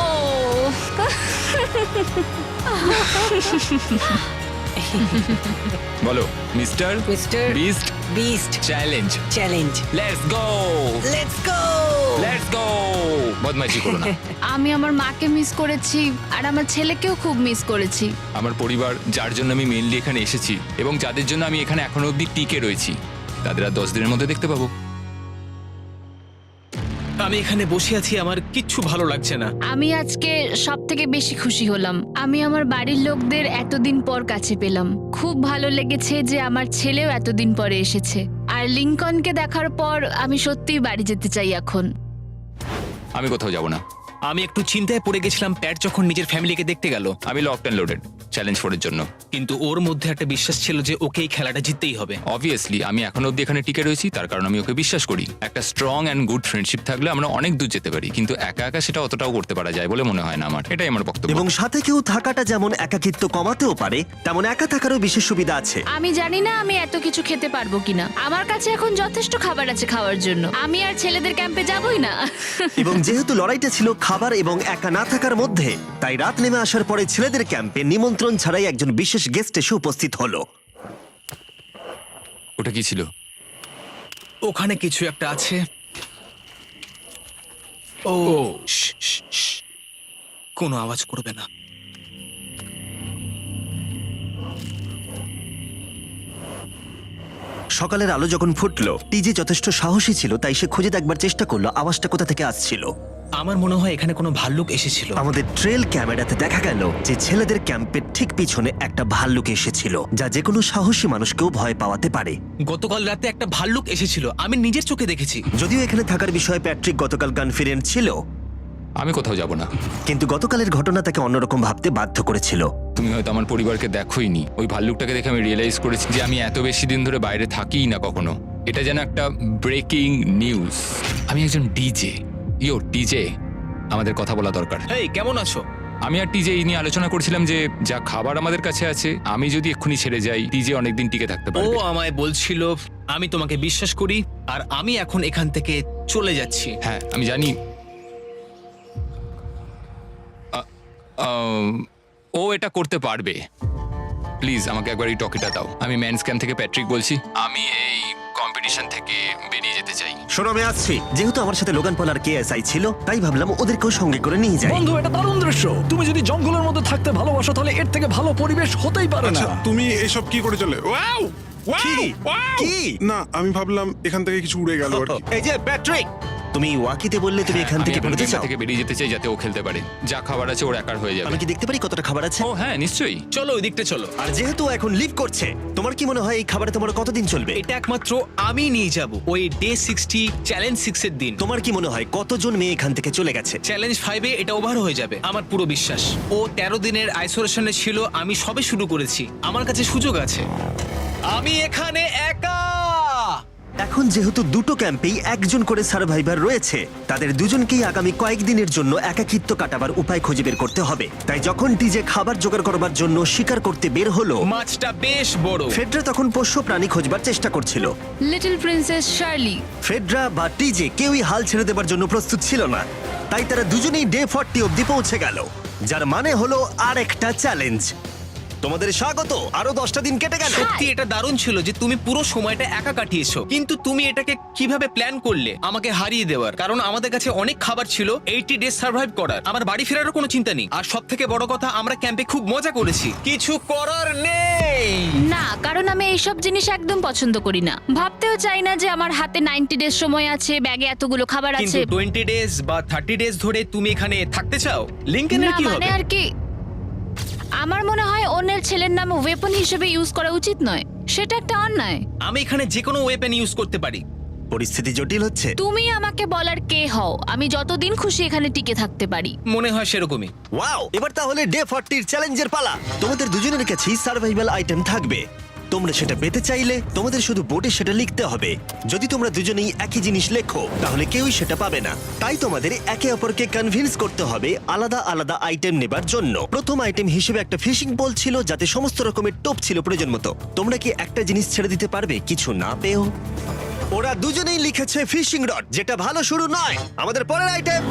বলো mister mister beast beast challenge. Challenge. Let's go, let's go. Let's go. বদমাইশি করো না। আমি আমার মাকে মিস করেছি আর আমার ছেলেকেও খুব মিস করেছি। আমার পরিবার, যার জন্য আমি মেইনলি এখানে এসেছি এবং যাদের জন্য আমি এখানে এখনো অবধি টিকে রয়েছি, তাদের আর 10 দিনের মধ্যে দেখতে পাবো। আমি এখানে বসে আছি, আমার কিচ্ছু ভালো লাগছে না। আমি আজকে সব থেকে বেশি খুশি হলাম। আমি আমার বাড়ির লোকদের এতদিন পর কাছে পেলাম। খুব ভালো লেগেছে যে আমার ছেলেও এতদিন পরে এসেছে। আর লিংকনকে দেখার পর আমি সত্যিই বাড়ি যেতে চাই এখন। আমি কোথাও যাব না। আমি একটু চিন্তায় পড়ে গেছিলাম প্যাট যখন নিজের ফ্যামিলিকে দেখতে গেল, আমি লকড অ্যান্ড লোডেড চ্যালেঞ্জ 4 এর জন্য। কিন্তু ওর মধ্যে একটা বিশ্বাস ছিল যে ওকে এই খেলাটা জিততেই হবে। অবভিয়াসলি আমি এখনো অব্দি এখানে টিকে রয়েছি, তার কারণ আমি ওকে বিশ্বাস করি। একটা স্ট্রং অ্যান্ড গুড ফ্রেন্ডশিপ থাকলে আমরা অনেক দূর যেতে পারি, কিন্তু একা একা সেটা অতটাও করতে পারা যায় বলে মনে হয় না আমার। এটাই আমার বক্তব্য। এবং সাথে কেউ থাকাটা যেমন একাকিত্ব কমাতেও পারে, তেমন একা থাকারও বিশেষ সুবিধা আছে। আমি জানি না আমি এত কিছু খেতে পারবো কিনা। আমার কাছে এখন যথেষ্ট খাবার আছে খাওয়ার জন্য। আমি আর ছেলেদের ক্যাম্পে যাবই না। এবং যেহেতু লড়াইটা ছিল খাবার এবং একা না থাকার মধ্যে, তাই রাত নেমে আসার পরে ছেলেদের ক্যাম্পে নিমন্ত্রণ ছাড়াই একজন বিশেষ গেস্ট এসে উপস্থিত হলো। ওটা কি ছিল? ওখানে কিছু একটা আছে। ও শ্, শ্, শ্। কোনো আওয়াজ করবে না। সকালের আলো যখন ফুটলো, টিজে যথেষ্ট সাহসী ছিল, তাই সে খুঁজে দেখবার চেষ্টা করলো আওয়াজটা কোথা থেকে আসছিল। আমার মনে হয় এখানে কোনো ভাল্লুক এসেছিল। আমাদের ট্রেল ক্যামেরাতে দেখা গেল যে ছেলেদের ক্যাম্পের ঠিক পিছনে একটা ভাল্লুক এসেছিল, যা যে কোনো সাহসী মানুষকেও ভয় পাওয়াতে পারে। গতকাল রাতে একটা ভাল্লুক এসেছিল, আমি নিজের চোখে দেখেছি। যদিও এখানে থাকার বিষয়ে প্যাট্রিক গতকাল কনফিডেন্ট ছিল, আমি কোথাও যাব না। কিন্তু গতকালের ঘটনা তাকে অন্যরকম ভাবতে বাধ্য করেছিল। তুমি হয়তো আমার পরিবারকে দেখোইনি। ওই ভাল্লুকটাকে দেখে আমি রিয়েলাইজ করেছি যে আমি এত বেশি দিন ধরে বাইরে থাকিই না কখনো। এটা যেন একটা ব্রেকিং নিউজ। আমি একজন ডিজে। টিজে, আমাদের কথা বলা দরকার। এই কেমন আছো? আমি আর টিজে এই নিয়ে আলোচনা করছিলাম যে যা খাবার আমাদের কাছে আছে, আমি যদি এক্ষুনি ছেড়ে যাই টিজে অনেকদিন টিকে থাকতে ও পারবে। আমায় বলছিল আমি তোমাকে বিশ্বাস করি আর আমি এখন এখান থেকে চলে যাচ্ছি। হ্যাঁ আমি জানি। ও এটা করতে পারবে। প্লিজ আমাকে একবার এই টকিটা দাও। আমি ম্যানস ক্যাম্প থেকে প্যাট্রিক বলছি। আমি এই কম্পিটিশন থেকে বেরিয়ে যেতে চাই। শোনো, আমি আসছি। যেহেতু আমার সাথে লোগান পল আর কেএসআই ছিল, তাই ভাবলাম ওদেরকেও সঙ্গে করে নিয়ে যাই। বন্ধু, এটা দারুণ দৃশ্য। তুমি যদি জঙ্গলের মধ্যে থাকতে ভালোবাসো তাহলে এর থেকে ভালো পরিবেশ হতেই পারে না। আচ্ছা তুমি এসব কি করে চলে? ওয়াও কি? কি? না আমি ভাবলাম এখান থেকে কিছু উড়ে গেল আর কি। এই যে প্যাট্রিক, তুমি ওয়াকিতে বললে তুমি এখান আমি থেকে এখন বেরোতে গেমটা চাও। থেকে বেরিয়ে যেতে চাই যাতে ও খেলতে পারে। যা খাবার আছে ওর একার হয়ে যাবে। আমি কি দেখতে পারি কতটা খাবার আছে? ও হ্যাঁ নিশ্চয়ই। চলো ওই দিকটা চলো। আর যেহেতু ও এখন লিভ করছে, তোমার কি মনে হয় এই খাবারে তোমার কতদিন চলবে? এটা একমাত্র আমি নিয়ে যাব ওই ডে 60 চ্যালেঞ্জ 6 এর দিন। তোমার কি মনে হয় কতজন মেয়ে এখান থেকে চলে গেছে? চ্যালেঞ্জ 5 এ এটা ওভার হয়ে যাবে, আমার পুরো বিশ্বাস। ও 13 দিনের আইসোলেশনে ছিল, আমি সবে শুরু করেছি। আমার কাছে সুযোগ আছে। আমি এখানে একা। এখন যেহেতু দুটো ক্যাম্পেই একজন করে সার্ভাইভার রয়েছে, তাদের দুজনকেই আগামী কয়েকদিনের জন্য একাকিত্ব কাটাবার উপায় খুঁজে বের করতে হবে। তাই যখন টিজে খাবার জোগাড় করবার জন্য শিকার করতে বের হলো, মাছটা বেশ বড়। ফেডরা তখন পোষ্য প্রাণী খোঁজবার চেষ্টা করছিল। Little princess Shirley. ফেডরা বা টিজে কেউই হাল ছেড়ে দেবার জন্য প্রস্তুত ছিল না, তাই তারা দুজনেই ডে 40 অব্দি পৌঁছে গেল, যার মানে হলো আর একটা চ্যালেঞ্জ। তোমাদের স্বাগত। আরো 10টা দিন কেটে গেল। সত্যি এটা দারুণ ছিল যে তুমি পুরো সময়টা একা কাটিয়েছো, কিন্তু তুমি এটাকে কিভাবে প্ল্যান করলে আমাকে হারিয়ে দেওয়ার? কারণ আমাদের কাছে অনেক খাবার ছিল 80 ডেজ সার্ভাইভ করার। আমার বাড়ি ফেরারও কোনো চিন্তা নেই। আর সব থেকে বড় কথা, আমরা ক্যাম্পে খুব মজা করেছি। কিছু করার নেই। না, কারণ আমি এইসব জিনিস একদম পছন্দ করি না। ভাবতেও চাই না যে আমার হাতে 90 ডেজ সময় আছে, ব্যাগে এতগুলো খাবার কিন্তু আছে। 20 ডেজ বা 30 ডেজ ধরে তুমি এখানে থাকতে চাও? লিংকেনের না কি মানে হবে? আর কি, আমার মনে হয় অন্যের ছেলের নাম ওয়েপন হিসেবে ইউজ করা উচিত নয়। সেটা একটা অন্যায়। আমি এখানে যে কোনো ওয়েপেন ইউজ করতে পারি। পরিস্থিতি জটিল হচ্ছে। তুমি আমাকে বলার কে হও? আমি যতদিন খুশি এখানে টিকে থাকতে পারি। মনে হয় সেরকমই। ওয়াও, এবার তাহলে ডে 40 এর চ্যালেঞ্জের পালা। তোমাদের দুজনের কাছেই সার্ভাইভাল আইটেম থাকবে। তোমরা সেটা পেতে চাইলে তোমাদের শুধু বোর্ডে সেটা লিখতে হবে। যদি তোমরা দুজনেই একই জিনিস লেখো, তাহলে কেউই সেটা পাবে না। তাই তোমাদের একে অপরকে কনভিন্স করতে হবে আলাদা আলাদা আইটেম নেবার জন্য। প্রথম আইটেম হিসেবে একটা ফিশিং পোল ছিল, যাতে সমস্ত রকমের টোপ ছিল প্রয়োজন মতো। তোমরা কি একটা জিনিস ছেড়ে দিতে পারবে কিছু না পেও? ওরা দুজনেই লিখেছে ফিশিং রড, যেটা ভালো শুরু নয়। আমাদের পরের আইটেম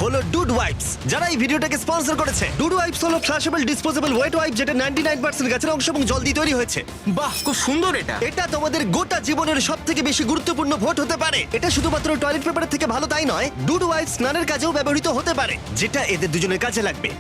হলো ডুড ওয়াইপস, যারা এই ভিডিওটাকে স্পন্সর করেছে। ডুড ওয়াইপস হলো ফ্ল্যাশেবল ডিসপোজেবল ওয়েট ওয়াইপ, যেটা 99% গাছের অংশ এবং জল দিয়ে তৈরি হয়েছে। বাহ, খুব সুন্দর এটা। এটা তোমাদের গোটা জীবনের সবথেকে বেশি গুরুত্বপূর্ণ ভোট হতে পারে। এটা শুধুমাত্র টয়লেট পেপারের থেকে ভালো তাই নয়, ডুড ওয়াইপস স্নানের কাজেও ব্যবহৃত হতে পারে, যেটা এদের দুজনের কাজে লাগবে।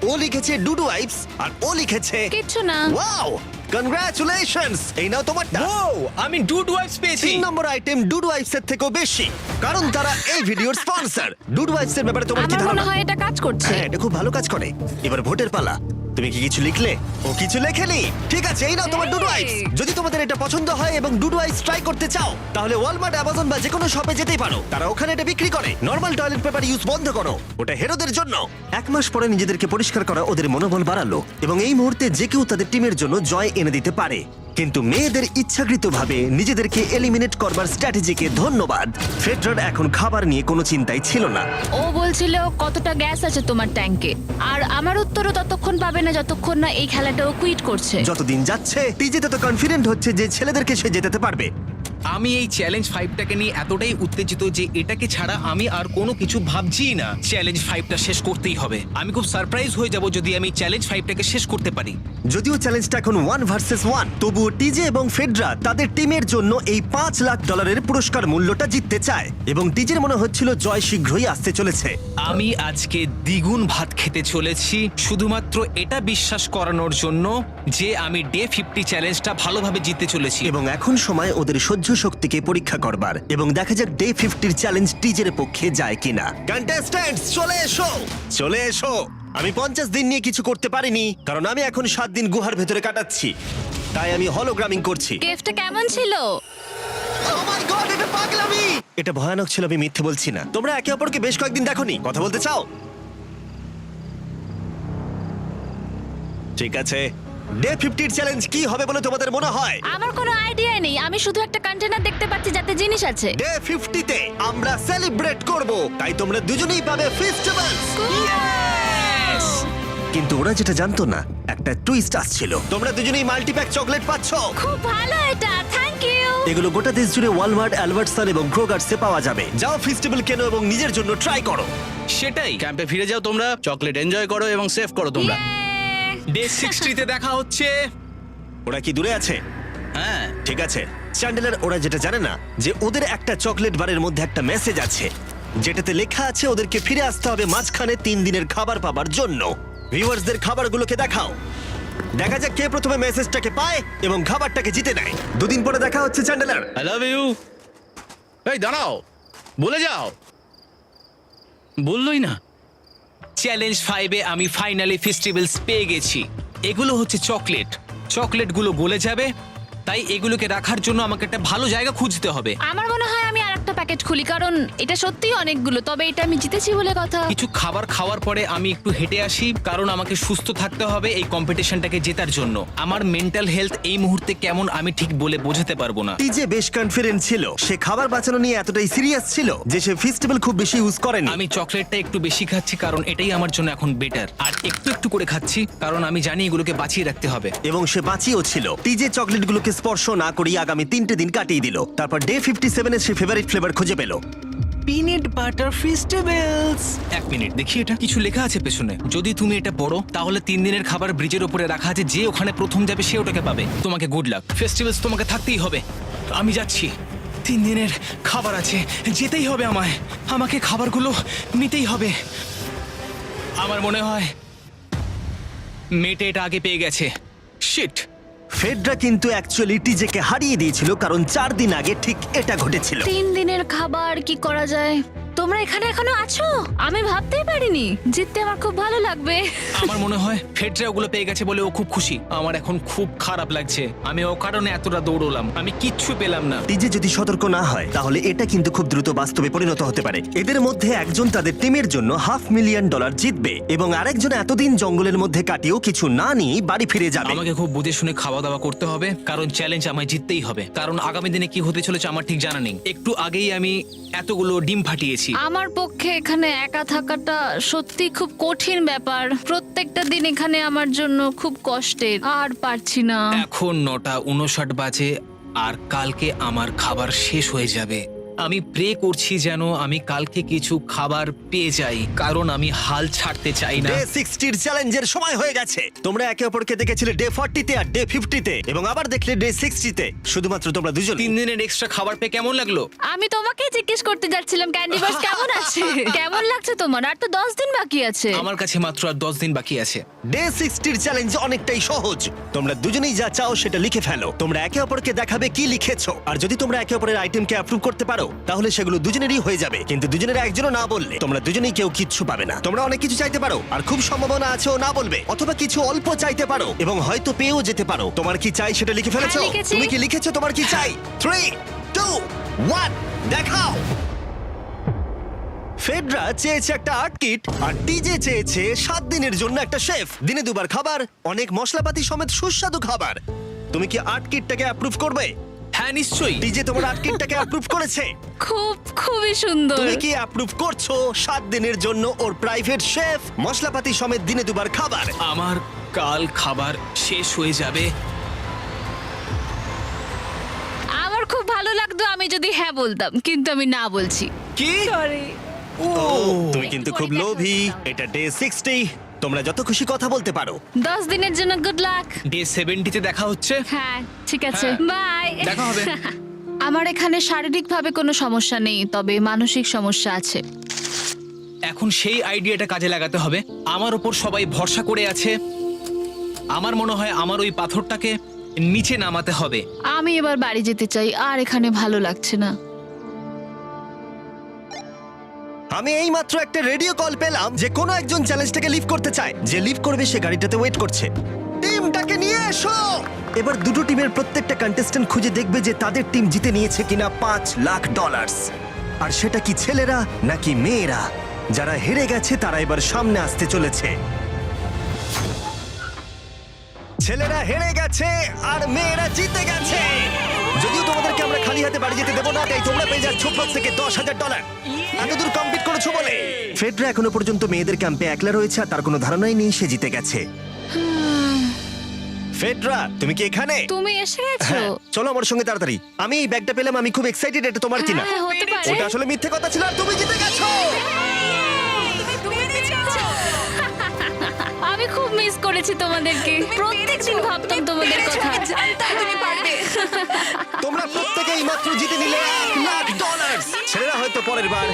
ও লিখেছে ডুড ওয়াইপস আর ও লিখেছে কিচ্ছু না। Wow, congratulations. এই নাও তোমারটা। ও, আমি ডুড ওয়াইপস পেয়েছি। 3 নম্বর আইটেম ডুড ওয়াইপস এর থেকেও বেশি, কারণ তারা এই ভিডিওর স্পন্সর। ডুড ওয়াইপস এর ব্যাপারে তোমার কি আমার মনে ধারণা? হয় এটা কাজ করছে। হ্যাঁ, এটা খুব ভালো কাজ করে। এবার ভোটের পালা। তুমি কি কিছু লিখলে? ও কিছু লেখেনি। ঠিক আছে, এই নাও তোমার ডুডু আইস। যদি তোমাদের এটা পছন্দ হয় এবং ডুডু আইস ট্রাই করতে চাও তাহলে ওয়ালমার্ট, অ্যামাজন বা যে কোনো শপে যেতেই পারো। তারা ওখানে এটা বিক্রি করে। নর্মাল টয়লেট পেপার ইউজ বন্ধ করো, ওটা হেরোদের জন্য। 1 মাস পরে নিজেদেরকে পরিষ্কার করা ওদের মনোবল বাড়ালো এবং এই মুহূর্তে যে কেউ তাদের টিমের জন্য জয় এনে দিতে পারে। কিন্তু মেয়েদের ইচ্ছাকৃতভাবে নিজেদেরকে এলিমিনেট করবার স্ট্র্যাটেজিকে ধন্যবাদ। ফেডরার এখন খাবার নিয়ে কোনো চিন্তাই ছিল না। ও বলছিল কতটা গ্যাস আছে তোমার ট্যাঙ্কে, আর আমার উত্তরও ততক্ষণ পাবে না যতক্ষণ না এই খেলাটা ও কুইট করছে। যতদিন যাচ্ছে টিজে তত কনফিডেন্ট হচ্ছে যে ছেলেদেরকে সে জেতাতে পারবে। আমি এই চ্যালেঞ্জ 5টাকে নিয়ে এতটাই উত্তেজিত যে এটাকে ছাড়া আমি আর কোনো কিছু ভাবছিই না। চ্যালেঞ্জ 5টা শেষ করতেই হবে। আমি খুব সারপ্রাইজ হয়ে যাব যদি আমি চ্যালেঞ্জ 5টাকে শেষ করতে পারি। যদিও চ্যালেঞ্জটা এখন 1 ভার্সেস 1, তবুও টিজে এবং ফেডরা তাদের টিমের জন্য এই $5 লাখ পুরস্কার মূল্যটা জিততে চায় এবং টিজের মনে হচ্ছিল জয় শীঘ্রই আসতে চলেছে। আমি আজকে দ্বিগুণ ভাত খেতে চলেছি শুধুমাত্র এটা বিশ্বাস করানোর জন্য যে আমি ডে 50 চ্যালেঞ্জটা ভালোভাবে জিততে চলেছি। এবং এখন সময় ওদের সহ্য শক্তিকে পরীক্ষা করবার এবং দেখা যাক ডে 50 চ্যালেঞ্জ টিজের পক্ষে যায় কিনা। কন্টেস্ট্যান্টস চলে এসো, চলে এসো। আমি 50 দিন নিয়ে কিছু করতে পারিনি কারণ আমি এখন 7 দিন গুহার ভেতরে কাটাচ্ছি, তাই আমি হলোগ্রামিং করছি। কেভটা কেমন ছিল? Oh my God, এটা পাগলামি! এটা ভয়ানক ছিল, আমি মিথ্যে বলছি না। তোমরা একে অপরকে বেশ কয়েকদিন দেখোনি, কথা বলতে চাও? ঠিক আছে, ডে 50 চ্যালেঞ্জ কি হবে বলে তোমাদের মনে হয়? আমার কোনো আইডিয়া নেই, আমি শুধু একটা কন্টেনার দেখতে পাচ্ছি যাতে জিনিস আছে। ডে 50 তে আমরা সেলিব্রেট করব, তাই তোমরা দুজনেই পাবে ফেস্টিভ্যালস। কিন্তু ওরা যেটা জানতো না, একটা টুইস্ট আসছিল। তোমরা দুজনেই মাল্টিপ্যাক চকলেট পাচ্ছ। খুব ভালো এটা, থ্যাংক ইউ। এগুলো গোটা দেশ জুড়ে ওয়ালমার্ট, অ্যালবার্টসন এবং ক্রোগার্সে পাওয়া যাবে। যাও ফেস্টিভ্যাল কেনো এবং নিজের জন্য ট্রাই করো। সেটাই। ক্যাম্পে ফিরে যাও তোমরা, চকলেট এনজয় করো এবং সেভ করো তোমরা। ডে 60 তে দেখা হচ্ছে। ওরা কি দূরে আছে? হ্যাঁ ঠিক আছে চ্যান্ডেলার, ওরা যেটা জানে না যে ওদের একটা চকলেট বারের মধ্যে একটা মেসেজ আছে যেটাতে লেখা আছে ওদেরকে ফিরে আসতে হবে মাঝখানে 3 দিনের খাবার পাবার জন্য। ভিউয়ার্সদের খাবারগুলোকে দেখাও, দেখা যাক কে প্রথমে মেসেজটাকে পায় এবং খাবারটাকে জিতে নেয়। 2 দিন পরে দেখা হচ্ছে চ্যান্ডেলার। I love you. এই দাঁড়াও, বলে যাও। বললোই না। চ্যালেঞ্জ 5 এ আমি ফাইনালি ফেস্টিভ্যালস পেয়ে গেছি। এগুলো হচ্ছে চকলেট, চকলেটগুলো গলে যাবে, তাই এগুলোকে রাখার জন্য আমাকে একটা ভালো জায়গা খুঁজতে হবে। আমার মনে হয় আমি আরেকটা প্যাকেট খুলি, কারণ এটা সত্যিই অনেকগুলো, তবে এটা আমি জিতেছি বলে কথা। কিছু খাবার খাওয়ার পরে আমি একটু হেঁটে আসি, কারণ আমাকে সুস্থ থাকতে হবে এই কম্পিটিশনটাকে জেতার জন্য। আমার মেন্টাল হেলথ এই মুহূর্তে কেমন আমি ঠিক বলে বোঝাতে পারবো না। টিজে বেশ কনফিডেন্ট ছিল, সে খাবার বাঁচানো নিয়ে এতটাই সিরিয়াস ছিল যে সে ফেস্টিভ্যাল খুব বেশি ইউজ করেনি। আমি চকলেটটা একটু বেশি খাচ্ছি কারণ এটাই আমার জন্য এখন বেটার, আর একটু একটু করে খাচ্ছি কারণ আমি জানি এগুলোকে বাঁচিয়ে রাখতে হবে। এবং সে বাঁচিয়েও ছিল। টিজে চকলেটগুলোকে স্পর্শ না করেই আগামী 3টে দিন কাটিয়ে দিল। তারপর ডে 57 এ সে ফেভারিট ফ্লেভার খুঁজে পেল। Peanut butter festivals. 1 মিনিট দেখি, এটা কিছু লেখা আছে পেছনে। যদি তুমি এটা পড়ো তাহলে 3 দিনের খাবার ব্রিজের উপরে রাখা আছে, যে ওখানে প্রথম যাবে সে ওটাকে পাবে। তোমাকে গুড লাক। ফেস্টিভ্যালস তোমাকে থাকতেই হবে। আমি যাচ্ছি, 3 দিনের খাবার আছে, যেতেই হবে আমায়। আমাকে খাবারগুলো নিতেই হবে। আমার মনে হয় মেয়েটা এটা আগে পেয়ে গেছে। শিট। ফেডরা কিন্তু অ্যাকচুয়ালি টিজেকে হারিয়ে দিয়েছিল কারণ 4 দিন আগে ঠিক এটা ঘটেছিল। 3 দিনের খাবার কি করা যায়? তোমরা এখানে এখনো আছো? আমি ভাবতেই পারিনি। জিততে আমার খুব ভালো লাগবে। আমার মনে হয় ফেডরা ওগুলো পেয়ে গেছে বলে ও খুব খুশি। আমার এখন খুব খারাপ লাগছে, আমি ও কারণে এতটা দৌড়লাম, আমি কিচ্ছু পেলাম না। টিজে যদি সতর্ক না হয় তাহলে এটা কিন্তু খুব দ্রুত বাস্তবে পরিণত হতে পারে। এদের মধ্যে একজন তাদের টিমের জন্য $500,000 জিতবে এবং আরেকজন এতদিন জঙ্গলের মধ্যে কাটিয়েও কিছু না নিয়ে বাড়ি ফিরে যাবে। আমাকে খুব বুঝে শুনে খাওয়া দাওয়া করতে হবে কারণ চ্যালেঞ্জ আমায় জিততেই হবে, কারণ আগামী দিনে কি হতে চলেছে আমার ঠিক জানা নেই। একটু আগেই আমি এতগুলো ডিম ফাটিয়েছি। আমার পক্ষে এখানে একা থাকাটা সত্যি খুব কঠিন ব্যাপার। প্রত্যেকটা দিন এখানে আমার জন্য খুব কষ্টের, আর পারছি না। এখন 9:59 বাজে আর কালকে আমার খাবার শেষ হয়ে যাবে। আমি প্রে করছি যেন আমি কালকে কিছু খাবার পেয়ে যাই, কারণ আমি হাল ছাড়তে চাই না। ডে 60 চ্যালেঞ্জের সময় হয়ে গেছে। তোমরা একে অপরকে দেখেছিলে ডে 40 তে আর ডে 50 তে এবং আবার দেখলে ডে 60 তে। শুধুমাত্র তোমরা দুজন। 3 দিনের এক্সট্রা খাবার পেয়ে কেমন লাগলো? আমি তোমাকে জিজ্ঞেস করতে যাচ্ছিলাম ক্যান্ডি বাস কেমন আছে। কেমন লাগছে তোমার? আর তো 10 দিন বাকি আছে। আমার কাছে মাত্র আর 10 দিন বাকি আছে। ডে 60 চ্যালেঞ্জ অনেকটাই সহজ। তোমরা দুজনেই যা চাও সেটা লিখে ফেলো। তোমরা একে অপরকে দেখাবে কি লিখেছো, আর যদি তোমরা একে অপরের আইটেমকে অ্যাপ্রুভ করতে পারো তাহলে সেগুলো দুজনেরই হয়ে যাবে, কিন্তু দুজনের একজনও না বললে তোমরা দুজনেই কেউ কিচ্ছু পাবে না। তোমরা অনেক কিছু চাইতে পারো আর খুব সম্ভাবনা আছে ও না বলবে, অথবা কিছু অল্প চাইতে পারো এবং হয়তো পেয়েও যেতে পারো। তোমার কি চাই সেটা লিখে ফেলেছো? হ্যাঁ, লিখেছি। তুমি কি লিখেছো তোমার কি চাই? 3, 2, 1 দেখাও। ফেডরা চেয়েছে একটা আর্ট কিট আর টিজে চেয়েছে 7 দিনের জন্য একটা শেফ, দিনে 2 বার খাবার, অনেক মশলাপাতি সমেত সুস্বাদু খাবার। তুমি কি আর্ট কিটটাকে অ্যাপ্রুভ করবে? হ্যাঁ নিশ্চয়ই। টিজে তোমার আর্ট কিটটাকে অ্যাপ্রুভ করেছে। খুবই সুন্দর। তুমি কি অ্যাপ্রুভ করছো 7 দিনের জন্য ওর প্রাইভেট শেফ, মশলাপাতি সমেত দিনে 2 বার খাবার? আমার কাল খাবার শেষ হয়ে যাবে। আমার খুব ভালো লাগতো আমি যদি হ্যাঁ বলতাম, কিন্তু আমি না বলছি। কি? ও তুমি কিন্তু খুব লোভী। এটা ডে 60, তোমরা যত খুশি কথা বলতে পারো। 10 দিনের জন্য গুড লাক। ডে 70-তে দেখা হচ্ছে। হ্যাঁ ঠিক আছে, হ্যাঁ, বাই। দেখা হবে। আমার এখানে শারীরিকভাবে কোনো সমস্যা নেই, তবে মানসিক সমস্যা আছে। এখন সেই আইডিয়াটা কাজে লাগাতে হবে। আমার ওপর সবাই ভরসা করে আছে। আমার মনে হয় আমার ওই পাথরটাকে নিচে নামাতে হবে। আমি এবার বাড়ি যেতে চাই, আর এখানে ভালো লাগছে না। আমি এইমাত্র একটা রেডিও কল পেলাম যে কোনো একজন চ্যালেঞ্জটাকে লিভ করতে চায়। যে লিভ করবে সে গাড়িটাতে ওয়েট করছে। টিমটাকে নিয়ে এসো। এবার দুটো টিমের প্রত্যেকটা কন্টেস্ট্যান্ট খুঁজে দেখবে যে তাদের টিম জিতে নিয়েছে কিনা $5 লাখ। আর সেটা কি ছেলেরা নাকি মেয়েরা? যারা হেরে গেছে তারা এবার সামনে আসতে চলেছে। ছেলেরা হেরে গেছে আর মেয়েরা জিতে গেছে। যদিও তোমাদেরকে আমরা খালি হাতে বাড়ি যেতে দেবো না, তাই তোমরা পেয়ে যাচ্ছ প্রত্যেকে $10,000। এতদূর কমপ্লিট করেছো বলে। ফেডরা এখনো পর্যন্ত মেয়েদের ক্যাম্পে একলা রয়েছে আর তার কোনো ধারণাই নেই সে জিতে গেছে। ফেডরা তুমি কি এখানে? তুমি এসে গেছো? হ্যাঁ, চলো আমার সঙ্গে তাড়াতাড়ি। আমি এই ব্যাগটা পেলাম, আমি খুব এক্সাইটেড। এটা তোমার কিনা? হ্যাঁ, হতে পারে। ওটা আসলে মিথ্যে কথা ছিল আর তুমি জিতে গেছো। আমি খুব মিস করেছি তোমাদেরকে। প্রত্যেকদিন ভাবতাম তোমাদের কথা। জানতাম তুমি পারবে। তোমরা প্রত্যেকেই মাত্র জিতে নিলে $1 লাখ। ছেলেরা হয়তো পরের বার